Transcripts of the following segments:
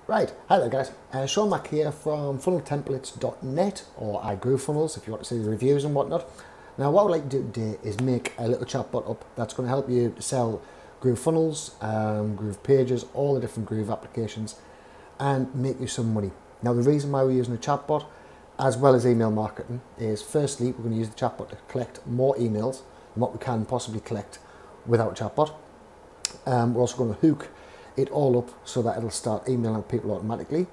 Right, hi there guys, Sean Mack here from funneltemplates.net or Groovefunnels if you want to see the reviews and whatnot. Now what I would like to do today is make a little chatbot up that's going to help you sell Groovefunnels, Groove pages, all the different Groove applications and make you some money. Now the reason why we're using a chatbot as well as email marketing is firstly we're going to use the chatbot to collect more emails than what we can possibly collect without a chatbot. We're also going to hook it all up so that it'll start emailing people automatically,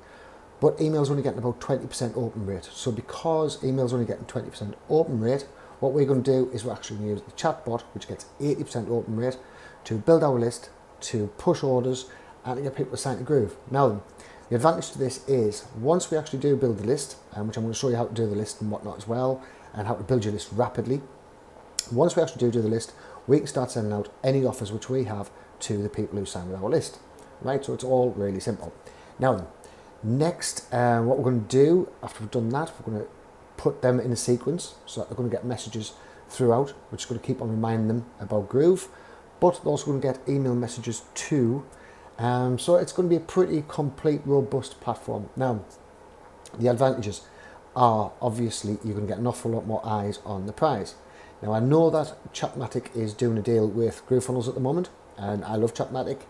but email's only getting about 20% open rate. So because email's only getting 20% open rate, what we're going to do is we're actually going to use the chatbot, which gets 80% open rate, to build our list, to push orders and to get people to sign to Groove. Now then, the advantage to this is once we actually do build the list, which I'm going to show you how to do the list and whatnot as well, and how to build your list rapidly. Once we actually do the list, we can start sending out any offers which we have to the people who sign with our list. Right, so it's all really simple. Now then, next what we're going to do after we've done that, we're going to put them in a sequence so that they're going to get messages throughout, which is going to keep on reminding them about Groove, but they're also going to get email messages too. So it's going to be a pretty complete, robust platform. Now, the advantages are obviously you're going to get an awful lot more eyes on the prize. Now I know that Chatmatic is doing a deal with Groovefunnels at the moment, and I love Chatmatic.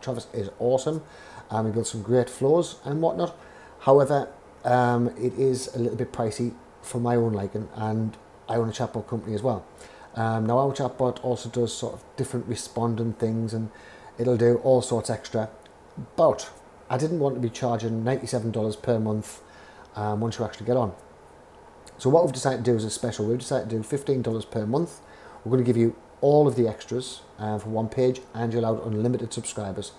Travis is awesome. He built some great flows and whatnot. However, it is a little bit pricey for my own liking, and I own a chatbot company as well. Now our chatbot also does sort of different responding things, and it'll do all sorts extra. But I didn't want to be charging $97 per month once you actually get on. So what we've decided to do is a special. We've decided to do $15 per month. We're going to give you all of the extras for one page, and you're allowed unlimited subscribers.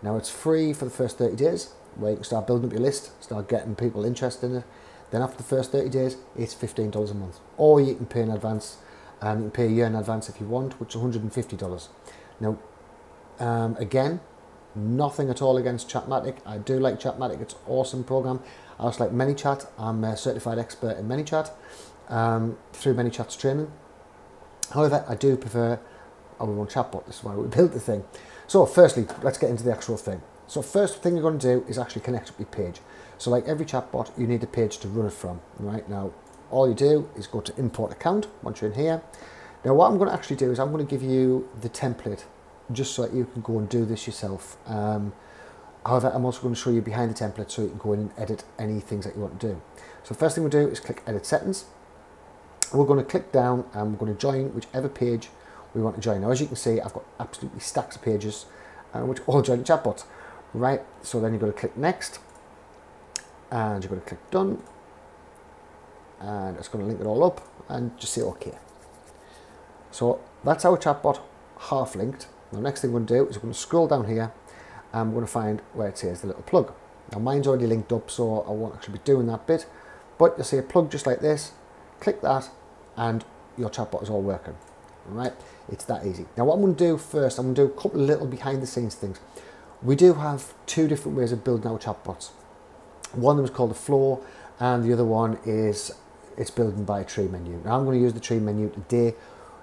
Now it's free for the first 30 days where you can start building up your list, start getting people interested in it. Then after the first 30 days it's $15 a month, or you can pay in advance. You can pay a year in advance if you want, which is $150. Now again, nothing at all against Chatmatic. I do like Chatmatic, it's an awesome program. I also like ManyChat. I'm a certified expert in ManyChat through ManyChat's training. However, I do prefer our own chatbot. This is why we built the thing. So firstly, let's get into the actual thing. So first thing you're going to do is actually connect up your page. So like every chatbot, you need a page to run it from. Right now, all you do is go to import account once you're in here. Now what I'm going to actually do is I'm going to give you the template just so that you can go and do this yourself. However, I'm also going to show you behind the template so you can go in and edit any things that you want to do. So first thing we'll do is click edit settings. We're going to click down and we're going to join whichever page we want to join. Now as you can see, I've got absolutely stacks of pages which all join the chatbots. Right, so then you're going to click next and you're going to click done, and it's going to link it all up and just say OK. So that's our chatbot half linked. Now next thing we're going to do is we're going to scroll down here and we're going to find where it says the little plug. Now mine's already linked up, so I won't actually be doing that bit, but you'll see a plug just like this. Click that and your chatbot is all working. All right, it's that easy. Now what I'm going to do first, I'm going to do a couple of little behind the scenes things. We do have two different ways of building our chatbots. One of them is called a flow, and the other one is it's building by a tree menu. Now I'm going to use the tree menu today.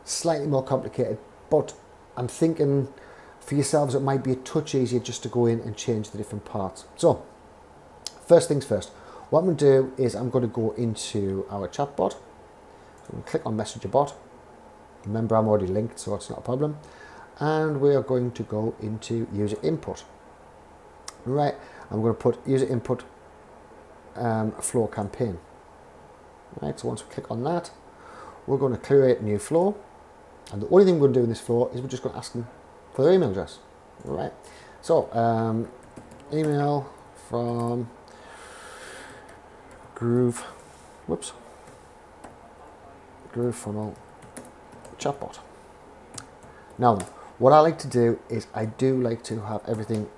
Slightly more complicated, but I'm thinking for yourselves it might be a touch easier just to go in and change the different parts. So first things first, what I'm going to do is I'm going to go into our chatbot. So I'm going to click on Messenger Bot. Remember, I'm already linked, so it's not a problem. And we are going to go into user input. Right, I'm going to put user input flow campaign. Right, so once we click on that, we're going to create a new flow. And the only thing we're going to do in this flow is we're just going to ask them for their email address. All right, so email from Groovefunnel chatbot. Now, what I like to do is I do like to have everything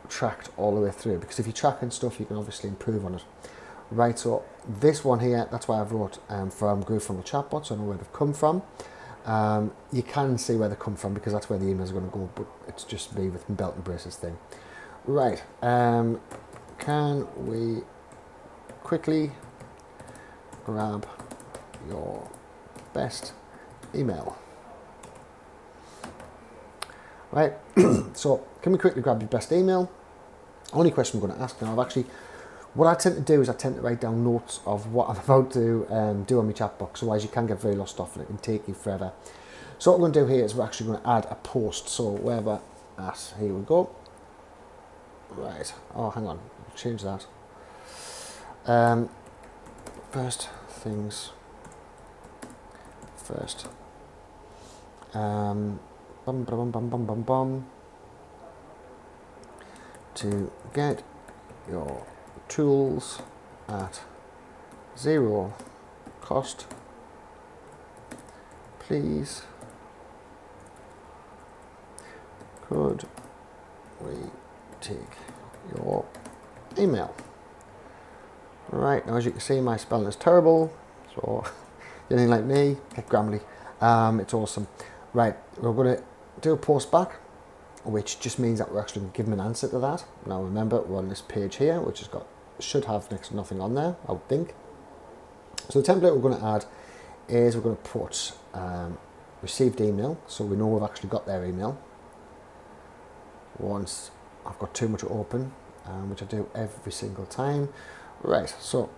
tracked all the way through, because if you're tracking stuff, you can obviously improve on it. Right, so this one here, that's why I've wrote from Groovefunnel chatbot, so I know where they've come from. You can see where they come from because that's where the emails are going to go, but it's just me with my belt and braces thing. Right, can we quickly grab your best email? Right, so can we quickly grab your best email? Only question I'm going to ask now, what I tend to do is I tend to write down notes of what I'm about to do on my chat box, otherwise you can get very lost off and it can take you forever. So what we're going to do here is we're actually going to add a post. So wherever at, here we go. Right, oh hang on, change that. First things first. Bum, bum, bum, bum, bum, bum, bum. To get your tools at 0 cost, please could we take your email? Right, now as you can see my spelling is terrible, so anything like me, get Grammarly. It's awesome. Right, we're going to do a post back, which just means that we're actually going to give them an answer to that. Now remember, we're on this page here, which has got, should have next to nothing on there, I would think. So the template we're going to add is we're going to put received email, so we know we've actually got their email. Once I've got too much open, which I do every single time. Right, so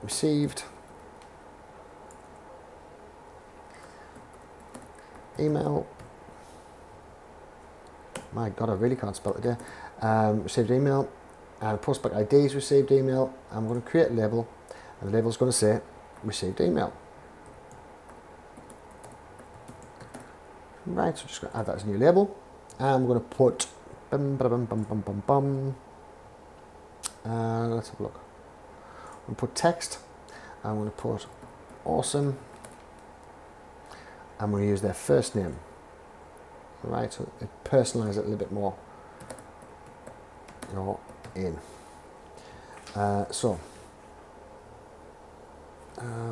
received email. My God, I really can't spell it there. Received email, and postback ID is received email. I'm going to create a label, and the label is going to say received email. Right, so just going to add that as a new label. And I'm going to put bum, bum, bum, bum, bum, bum. Let's have a look. I'm going to put text. I'm going to put awesome. I'm going to use their first name. Right, so it personalises it a little bit more. You're in. Bum,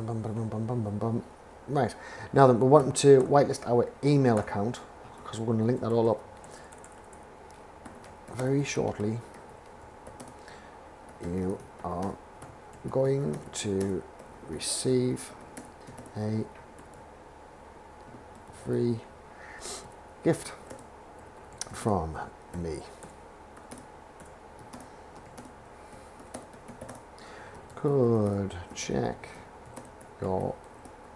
bum, bum, bum, bum, bum, bum. Right, now then we're wanting to whitelist our email account, because we're going to link that all up very shortly. You are going to receive a free gift from me. Could check your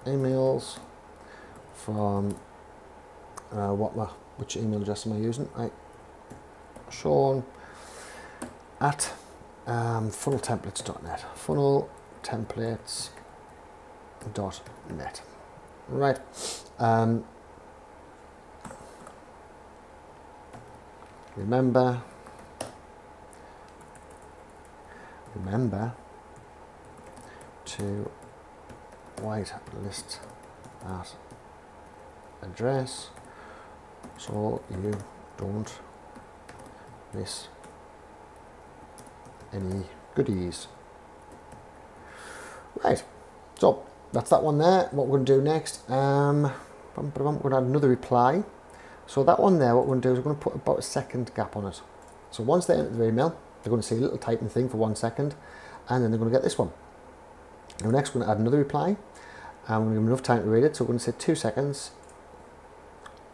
emails from which email address am I using? Sean at funneltemplates.net. Funneltemplates.net. Right. Remember to whitelist that address so you don't miss any goodies. Right, so that's that one there. What we're going to do next, we're going to add another reply. So that one there, what we're going to do is we're going to put about a second gap on it. So once they enter their email, they're going to see a little typing thing for 1 second, and then they're going to get this one. Now next we're going to add another reply, and we're going to give them enough time to read it, so we're going to say 2 seconds,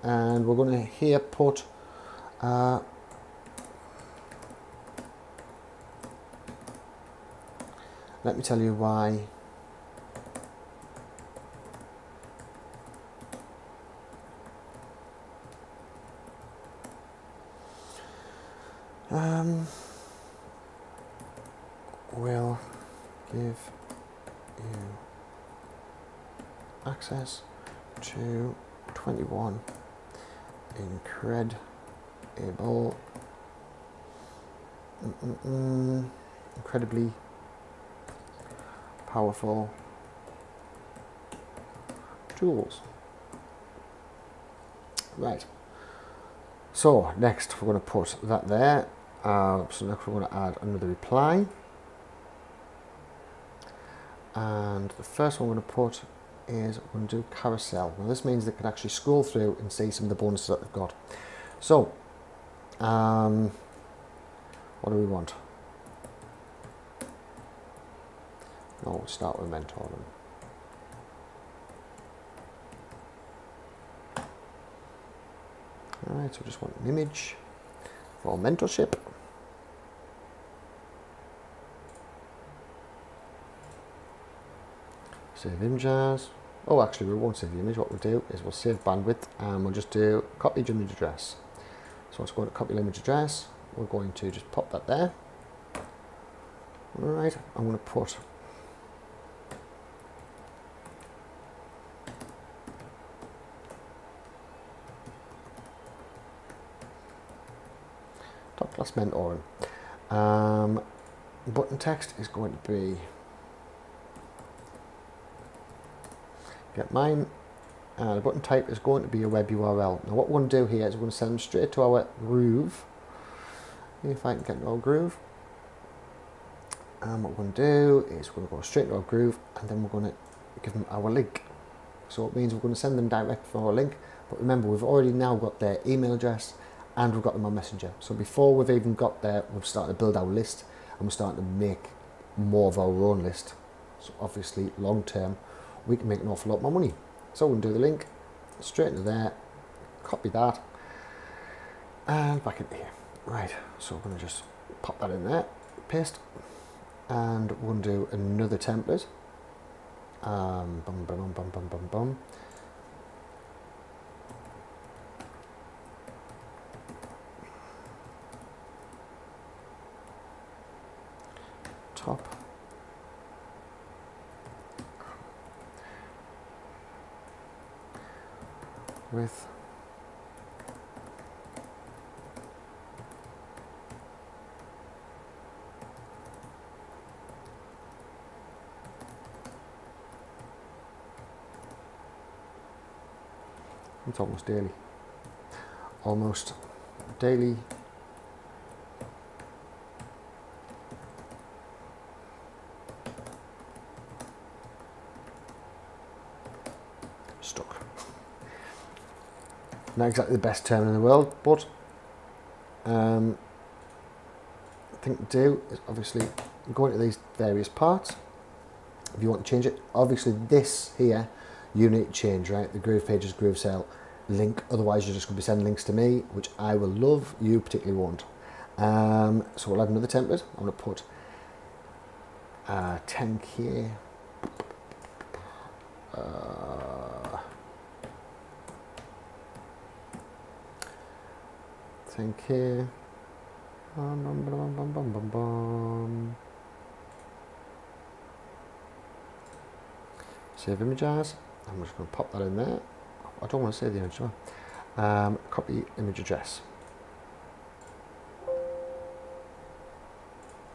and we're going to here put let me tell you why. Will give you access to 21 incredibly powerful tools. Right. So next we're going to put that there. So next we're going to add another reply. And the first one we're going to put is we're going to do carousel. Now this means they can actually scroll through and see some of the bonuses that they've got. So, what do we want? No, we'll start with mentor then. Alright, so we just want an image for mentorship. Save image as. Oh, actually, we won't save the image. What we'll do is we'll save bandwidth and we'll just do copy image address. So let's go to copy image address. We're going to just pop that there. All right, I'm going to put top class mentoring. Button text is going to be get mine, and the button type is going to be a web URL. Now what we're going to do here is we're going to send them straight to our Groove. If I can get into our Groove, and what we're going to do is we're going to go straight to our Groove, and then we're going to give them our link. So it means we're going to send them direct from our link, but remember we've already now got their email address and we've got them on Messenger. So before we've even got there, we've started to build our list and we're starting to make more of our own list. So obviously long term we can make an awful lot more money. So we'll do the link straight into there, copy that, and back into here. Right, so we're going to just pop that in there, paste, and we're going to do another template. Bum, bum, bum, bum, bum, bum, bum. Top. With it's almost daily. Almost daily. Stuck. Not exactly the best term in the world, but the thing to do is obviously go into these various parts. If you want to change it, obviously this here you need to change, right? The Groove Pages, Groove Sale link. Otherwise, you're just going to be sending links to me, which I will love. You particularly won't. So we'll add another template. I'm going to put 10k. 10k. Save image as. I'm just going to pop that in there. I don't want to save the image. Copy image address.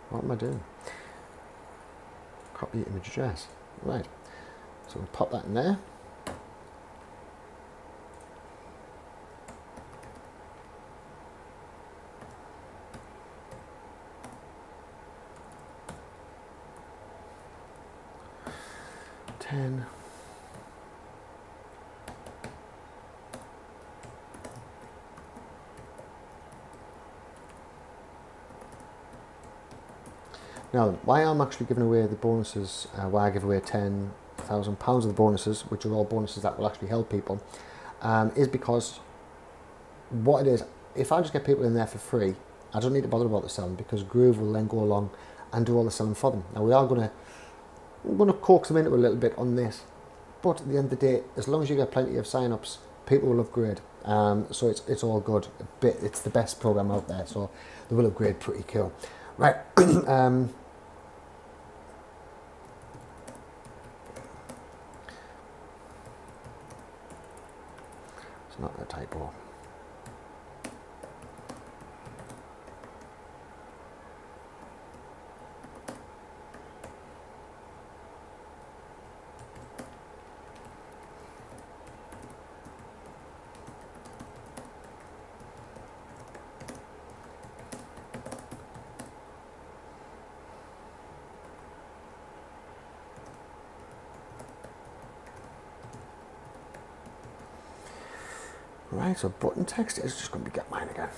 What am I doing? Copy image address. Right. So we'll pop that in there. Now, why I'm actually giving away the bonuses, why I give away £10,000 of the bonuses, which are all bonuses that will actually help people, is because what it is, if I just get people in there for free, I don't need to bother about the selling, because Groove will then go along and do all the selling for them. Now, we are going to coax them into a little bit on this, but at the end of the day, as long as you get plenty of sign-ups, people will upgrade. So it's all good. It's the best program out there, so they will upgrade pretty cool. Right. It's not a typo. Right, so button text is just going to be get mine again.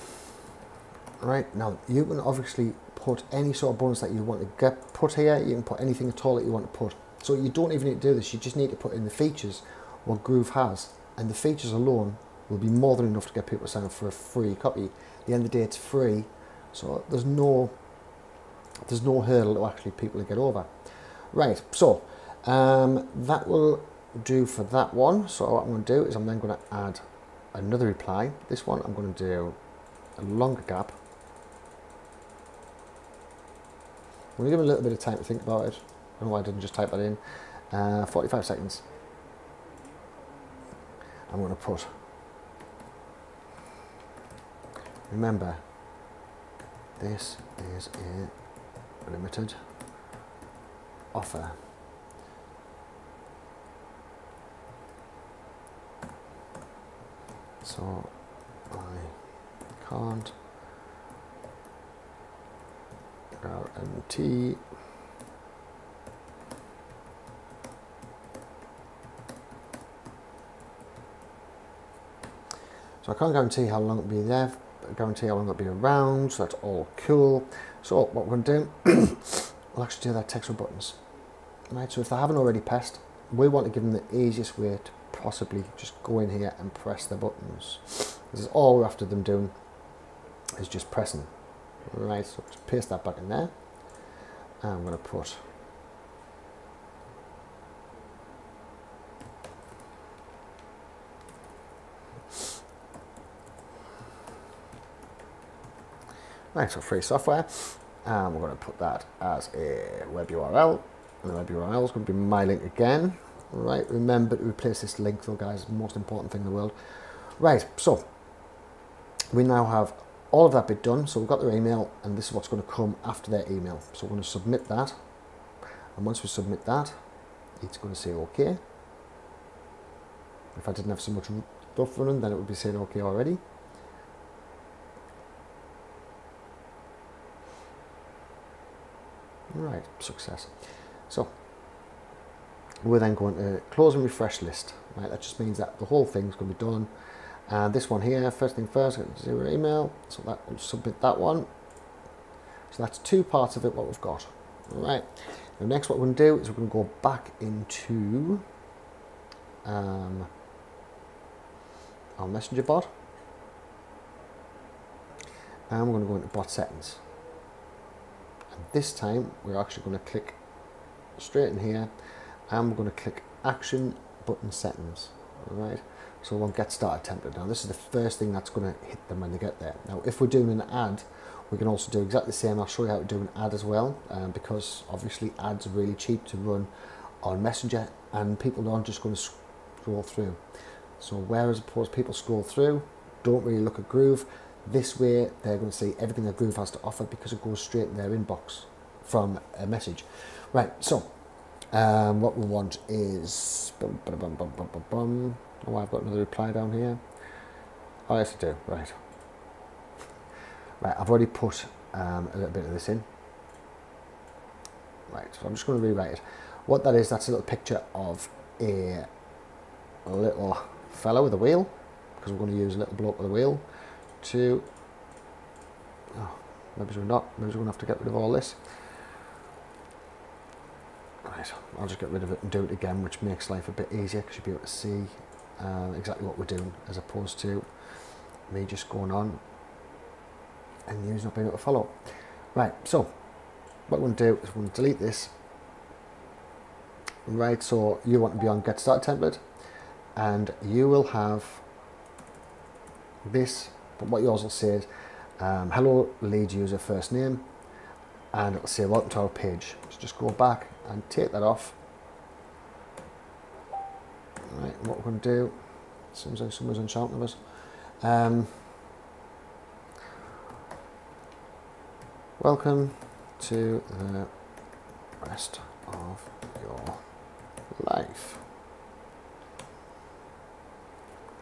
Right, now you can obviously put any sort of bonus that you want to get put here. You can put anything at all that you want to put. So you don't even need to do this. You just need to put in the features what Groove has. And the features alone will be more than enough to get people to sign up for a free copy. At the end of the day, it's free. So there's no hurdle to actually people to get over. Right, so That will do for that one. So what I'm going to do is I'm then going to add another reply. This one I'm going to do a longer gap. I'm going to give it a little bit of time to think about it. I don't know why I didn't just type that in. 45 seconds. I'm going to put, remember, this is a limited offer. So I can't guarantee how long it'll be there, guarantee how long it'll be around, so that's all cool. So what we're going to do, we'll actually do that text with buttons. Right, so if they haven't already pressed, we want to give them the easiest way to possibly just go in here and press the buttons. This is all we're after them doing, is just pressing. Right, so just paste that back in there. And I'm going to put right, so free software, and we're going to put that as a web URL, and the web URL is going to be my link again. Right, remember to replace this link though, guys, the most important thing in the world. Right, so we now have all of that bit done, so we've got their email, and this is what's going to come after their email. So we're going to submit that, and once we submit that, it's going to say OK. If I didn't have so much stuff running, then it would be saying OK already. Right, success. So we're then going to close and refresh list. Right, that just means that the whole thing's going to be done. And this one here, first thing first, zero email. So that will submit that one. So that's two parts of it, what we've got. All right. Now next, what we're going to do is we're going to go back into our messenger bot, and we're going to go into bot settings. And this time, we're actually going to click straight in here, and we're going to click action button settings. All right. So we'll get started template. Now this is the first thing that's going to hit them when they get there. Now if we're doing an ad, we can also do exactly the same. I'll show you how to do an ad as well, because obviously ads are really cheap to run on Messenger, and people aren't just going to scroll through. So whereas opposed people scroll through, don't really look at Groove, this way they're going to see everything that Groove has to offer because it goes straight in their inbox from a message. Right, so what we want is oh, I've got another reply down here. Oh, yes, I do. Right. Right, I've already put a little bit of this in. Right, so I'm just going to rewrite it. What that is, that's a little picture of a little fella with a wheel, because we're going to use a little bloke with a wheel to... Oh, maybe we're not. Maybe we're going to have to get rid of all this. Right, I'll just get rid of it and do it again, which makes life a bit easier because you'll be able to see exactly what we're doing, as opposed to me just going on and you not being able to follow. Right, so what we're going to do is we're going to delete this. Right, so you want to be on get started template, and you will have this, but what yours will say is hello lead user first name, and it'll say welcome to our page. So just go back and take that off. Right, what we're going to do, seems like someone's enchanting of us. Welcome to the rest of your life.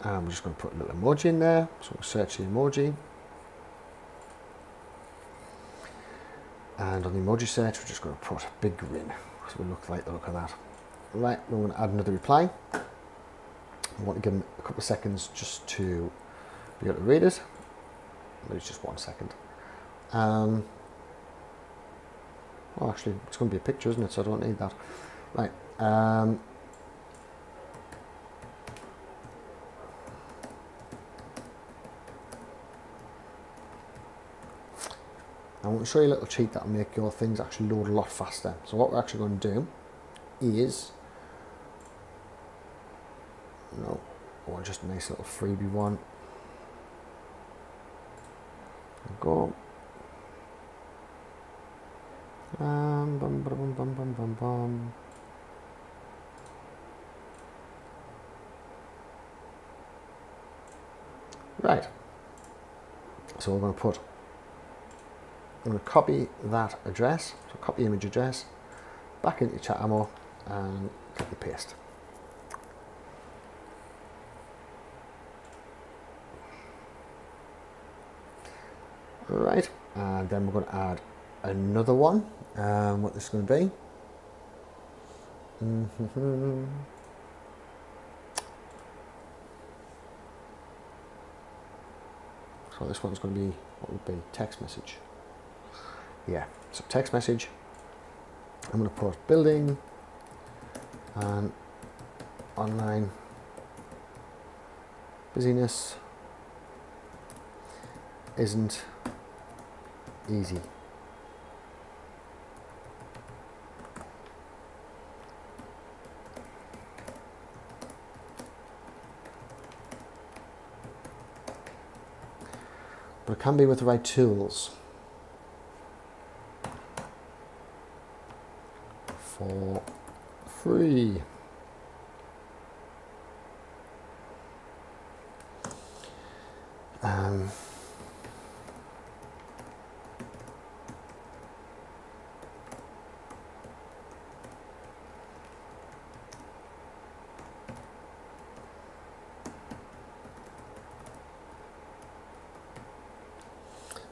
And we're just going to put a little emoji in there, so we'll search the emoji. And on the emoji search, we're just going to put a big grin, so we look of that. Right, we're going to add another reply. I want to give them a couple of seconds just to be able to read it. Maybe it's just 1 second. Well, actually, it's going to be a picture, isn't it? So I don't need that. Right. I want to show you a little cheat that will make your things actually load a lot faster. So what we're actually going to do is No, or just a nice little freebie one. There we go. Bum, bum, bum, bum, bum, bum, bum. Right. So we're going to copy that address, so copy image address, back into chat ammo and copy paste. Right, and then we're going to add another one. What this is going to be. So this one's going to be, what would be, text message. Yeah, so text message. I'm going to put building and online busyness isn't easy. But it can be with the right tools. For free.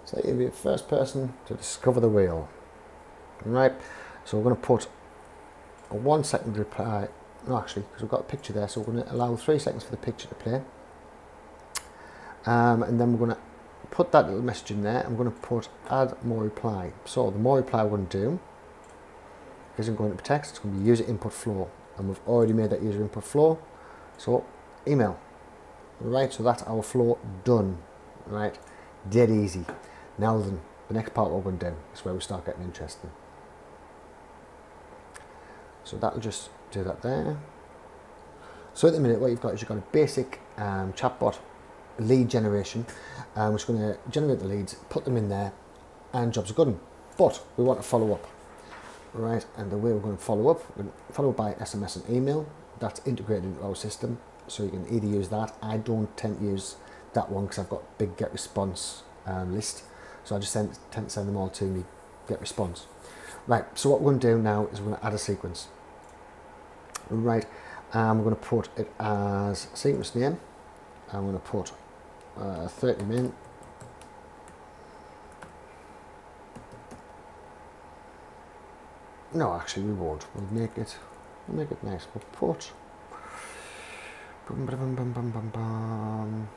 So you'll be the first person to discover the wheel. Right, so we're going to put a 1 second reply, no actually, because we've got a picture there, so we're going to allow 3 seconds for the picture to play. And then we're going to put that little message in there, and we're going to put add more reply. So the more reply we're going to do isn't going to be text, it's going to be user input flow. And we've already made that user input flow, so email. Right, so that's our flow done. Right, dead easy. Now then, the next part we're going to do is where we start getting interesting. So that'll just do that there. So at the minute, what you've got is you've got a basic chatbot lead generation, which is going to generate the leads, put them in there, and jobs are good. But we want to follow up, right? And the way we're going to follow up, we're going to follow up by SMS and email. That's integrated into our system, so you can either use that. I don't tend to use that one because I've got a big get response list, so I just tend to send them all to me get response. Right, so what we're going to do now is we're going to add a sequence. Right, we're going to put it as sequence name. I'm going to put 30 min. No, actually we won't. We'll make it nice. We'll put bum, bum, bum, bum, bum, bum.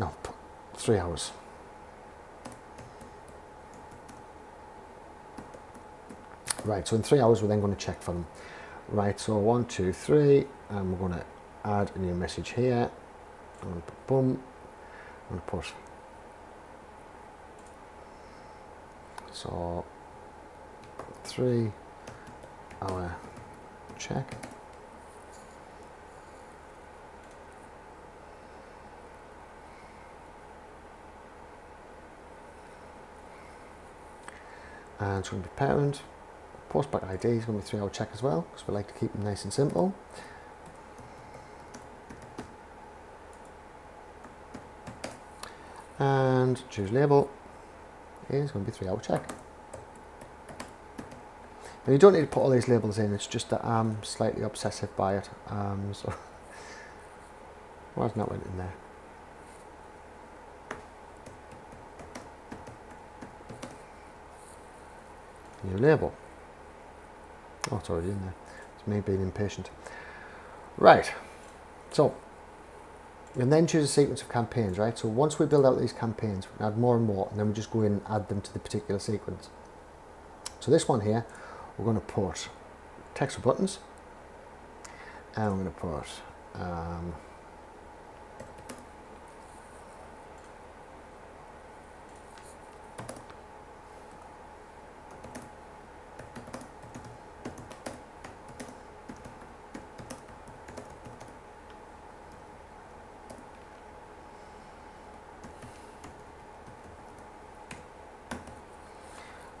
No, 3 hours. Right, so in 3 hours we're then going to check for them. Right, so 1, 2, 3, and we're going to add a new message here. I'm going to put boom. I'm going to put so 3 hour check. And it's going to be parent. Postback ID is going to be 3 hour check as well, because we like to keep them nice and simple. And choose label is going to be 3 hour check. Now you don't need to put all these labels in, it's just that I'm slightly obsessive by it. So why hasn't that went in there? New label. Oh, it's already in there. It's me being impatient. Right, so we can then choose a sequence of campaigns, right? So once we build out these campaigns, we can add more and more, and then we just go in and add them to the particular sequence. So this one here, we're going to put text for buttons, and we're going to put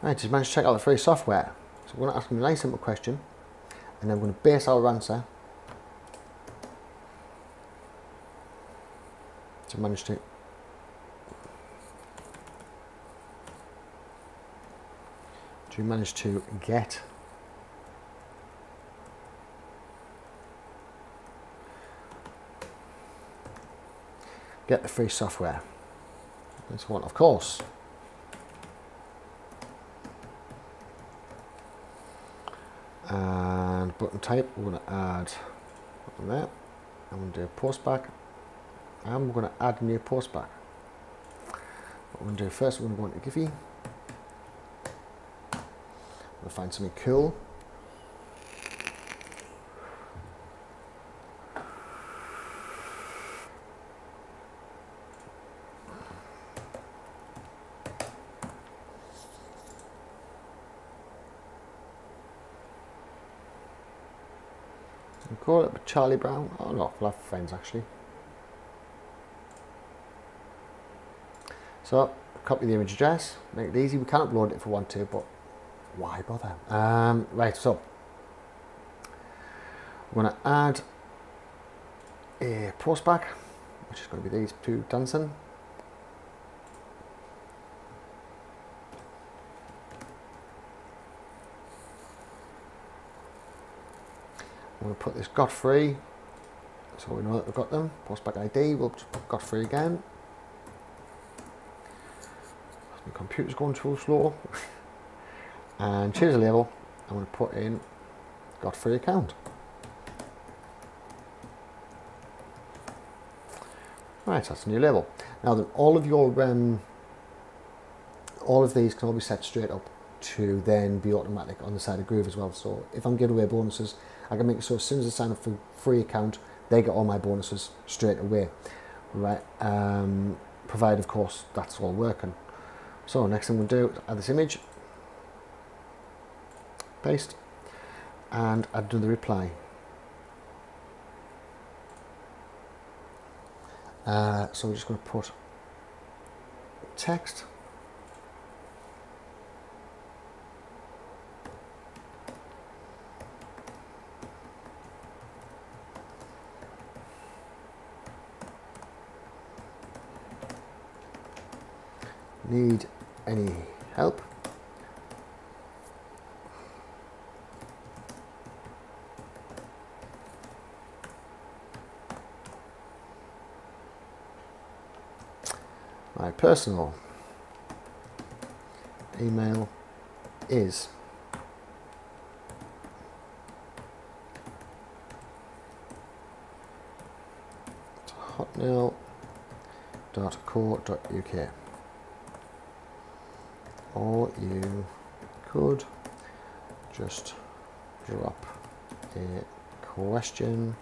Right, just managed to check out the free software. So we're going to ask them a nice simple question, and then we're going to base our answer to manage to get the free software. This one, of course. And button type, we're going to add button there. I'm going to do a post back, and we're going to add a new post back. What we're going to do first, we're going to go into Giphy. We'll find something cool. We'll call it Charlie Brown. Oh no, we'll have friends actually. So, copy the image address, make it easy. We can upload it if we want to, but why bother? Right, so we're going to add a post back, which is going to be these two dancing. I'm going to put this got free, so we know that we've got them. Post back ID, we'll just put got free again. My computer's going too slow. And choose a label. I'm going to put in got free account. Right, so that's a new label. Now then, all of these can all be set straight up to then be automatic on the side of Groove as well. So if I'm giving away bonuses, I can make it so as soon as I sign up for free account, they get all my bonuses straight away. Right, provided of course that's all working. So next thing we'll do is add this image, paste, and add another reply. So we're just going to put text, need any help? My personal email is hotmail.co.uk, or you could just drop a question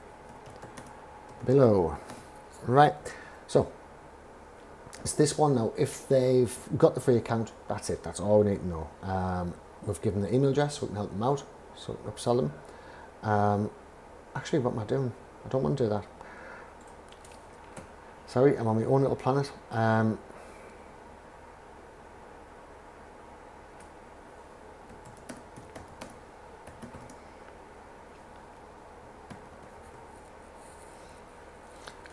below. Right, so it's this one now. If they've got the free account, that's it, that's all we need to know. We've given the email address, so we can help them out, so we can upsell them. Actually, what am I doing? I don't want to do that. Sorry, I'm on my own little planet.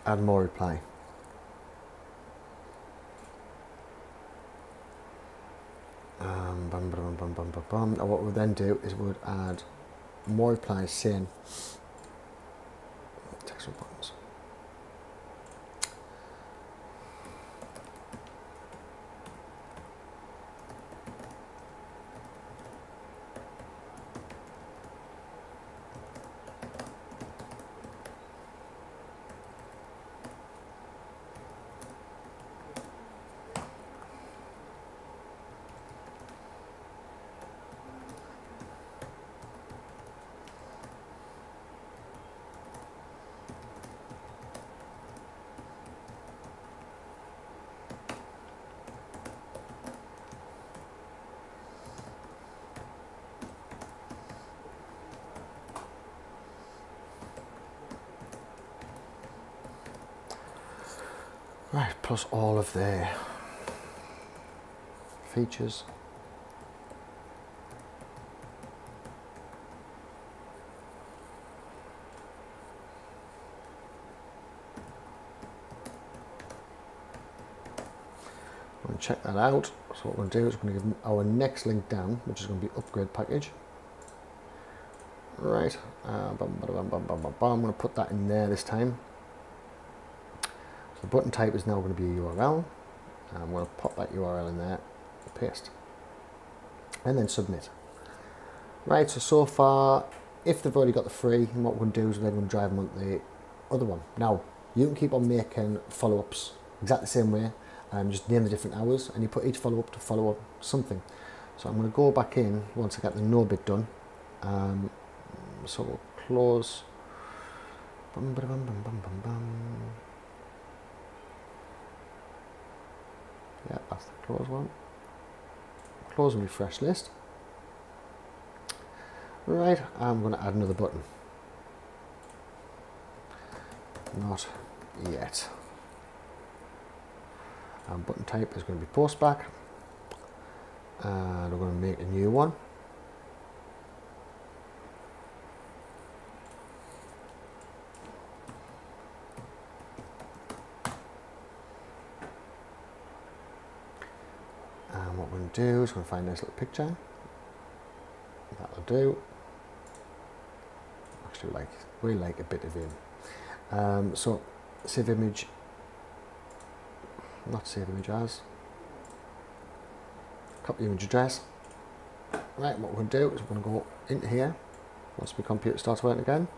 Add more reply. And what we'll then do is we'll add more replies saying text buttons. Right, plus all of their features. I'm going to check that out. So what we're going to do is we're going to give our next link down, which is going to be upgrade package. Right, I'm going to put that in there this time. So the button type is now going to be a URL. I'm going to pop that URL in there, paste, and then submit. Right, so far, if they've already got the free, what we're going to do is we're going to drive them on the other one. Now, you can keep on making follow-ups exactly the same way, just name the different hours, and you put each follow-up to follow up something. So I'm going to go back in once I get the no bit done. So we'll close. Yeah, that's the close one. Close and refresh list. Right, I'm going to add another button. Not yet. Button type is going to be post back, and we're going to make a new one. And what we're going to do is we're going to find a nice little picture. That'll do. Actually, we like a bit of him. So save image. Not save image as. Copy image address. Right, what we're going to do is we're going to go into here once my computer starts working again.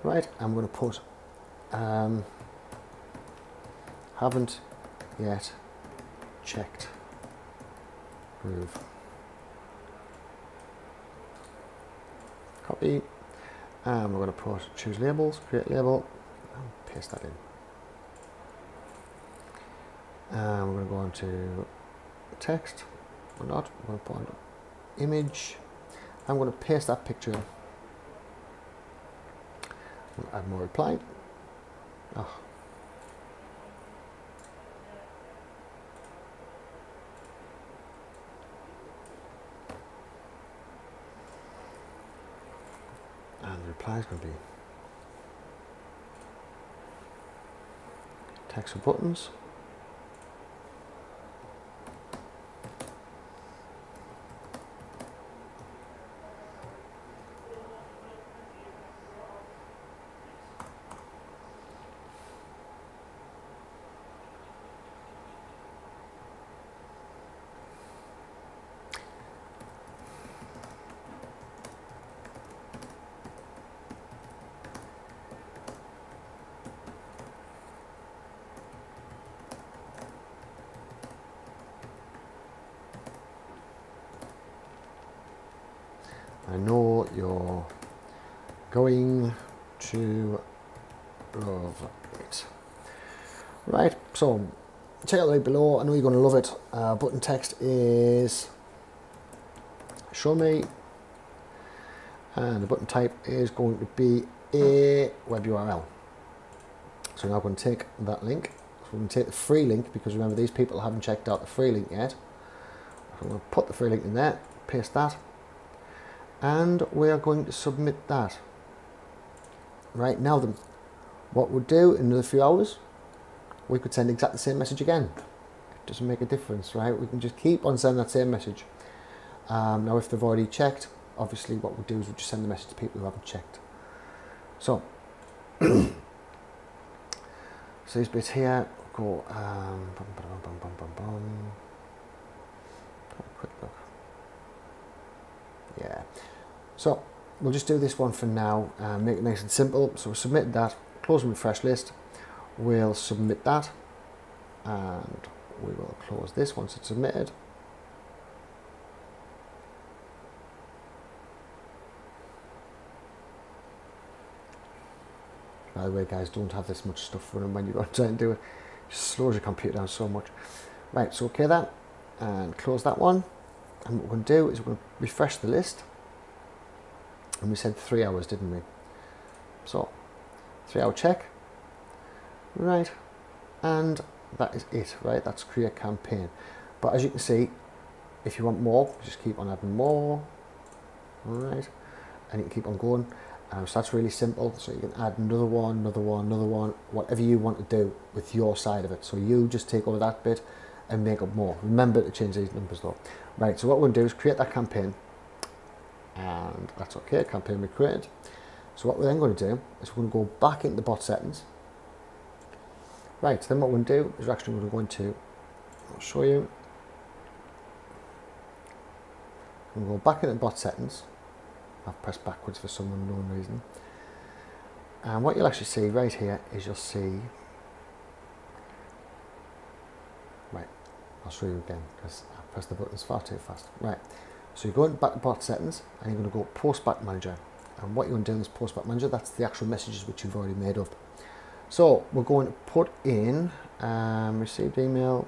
Right, I'm going to put haven't yet checked Groove. Copy. And we're going to put choose labels, create label, and paste that in. And we're going to go on to text, or not, we're going to put on image. I'm going to paste that picture in. We'll add more reply. Oh. And the reply is going to be text or buttons. I know you're going to love it. Right, so check out the link below. I know you're going to love it. Button text is show me, and the button type is going to be a web URL. So now I'm going to take that link. So we're going to take the free link, because remember, these people haven't checked out the free link yet. So I'm going to put the free link in there, paste that, and we are going to submit that. Right, now then, what we'll do in another few hours, we could send exactly the same message again. It doesn't make a difference, right? We can just keep on sending that same message. Now if they've already checked, obviously what we'll do is we'll just send the message to people who haven't checked. So, so these bits here, go, quick look. Yeah, so we'll just do this one for now, make it nice and simple. So we'll submit that, close and refresh list, we'll submit that, and we will close this once it's submitted. By the way, guys, don't have this much stuff running when you're trying to do it. It just slows your computer down so much. Right, so okay that, and close that one. And what we're going to do is we're going to refresh the list. And we said 3 hours, didn't we? So, 3 hour check. Right, and that is it, right? That's create campaign. But as you can see, if you want more, just keep on adding more. All right, and you can keep on going. So that's really simple. So you can add another one, another one, another one, whatever you want to do with your side of it. So you just take over that bit and make up more. Remember to change these numbers though. Right, so what we're going to do is create that campaign. And that's okay, campaign we created. So what we're then going to do is we're going to go back into the bot settings. Right, so then what we're going to do is we're actually going to go into, I'll show you. We'll go back into bot settings. I've pressed backwards for some unknown reason. And what you'll actually see right here is you'll see, right, I'll show you again because I pressed the buttons far too fast. Right, so you go into back to bot settings and you're going to go post back manager. And what you're going to do in this post back manager, that's the actual messages which you've already made up. So we're going to put in received email,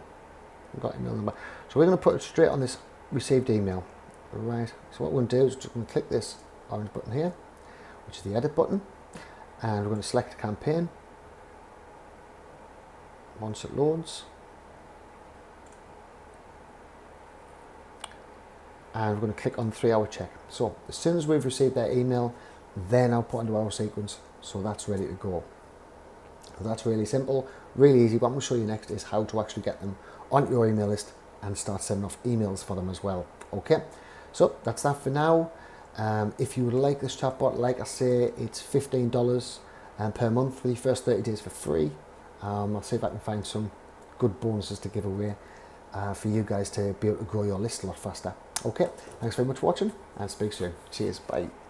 we've got email number. So we're going to put it straight on this received email. Right, so what we're going to do is just going to click this orange button here, which is the edit button, and we're going to select campaign once it loads, and we're going to click on 3-hour check. So as soon as we've received that email, then I'll put into our sequence, so that's ready to go. So that's really simple, really easy. What I'm going to show you next is how to actually get them on your email list and start sending off emails for them as well. Okay, so that's that for now. If you would like this chatbot, like I say, it's $15 per month for the first 30 days for free. I'll see if I can find some good bonuses to give away for you guys to be able to grow your list a lot faster. Okay, thanks very much for watching and speak soon. Cheers, bye.